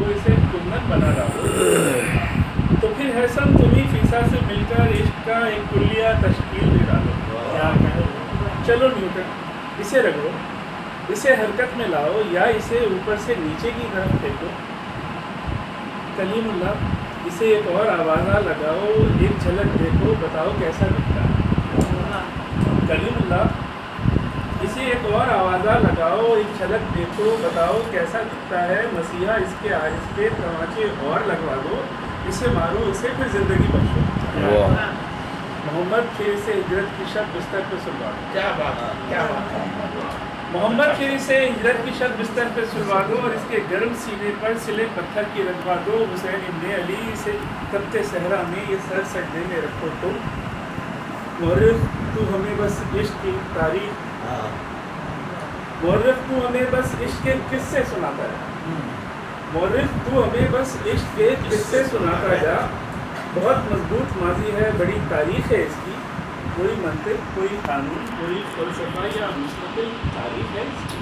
وہ اسے کندن بنا ڈالو تو پھر حسن تمہیں فیصا سے مل کر عشق کا ایک کلیہ تشکیل دے ڈالو. چلو نیوٹن اسے رگڑو, اسے حرکت میں لاؤ یا اسے اوپر سے نیچے کی طرف پھینکو. کلیم اللہ اسے ایک اور آوازہ لگاؤ, ایک جھلک دیکھو, بتاؤ کیسا دکھتا ہے. کلیم اللہ اسے ایک اور آوازہ لگاؤ, ایک جھلک دیکھو, بتاؤ کیسا دکھتا ہے. مسیحا اس کے آہستے تماچے اور لگوا دو, اسے مارو, اسے پھر زندگی بخشو. محمد پھر سے ہجرت کی شب بستر پہ سلوا دو. کیا بات ہے, کیا بات ہے. محمد پھر سے ہجرت کی شب بستر پہ سلوا دو اور اس کے گرم سینے پر سلے پتھر کی رکھوا دو. حسین ابن علی سے تبتے صحرا میں یہ سر سجدے میں رکھو تم. مورخ تو ہمیں بس عشق کی تاریخ, مورخ تو ہمیں بس عشق کے قصے سناتا ہے. مورخ تو ہمیں بس عشق کے قصے سناتا جا. بہت مضبوط ماضی ہے, بڑی تاریخ ہے اس کی. کوئی منطق, کوئی قانون, کوئی فلسفہ یا مستقل تاریخ ہے اس کی.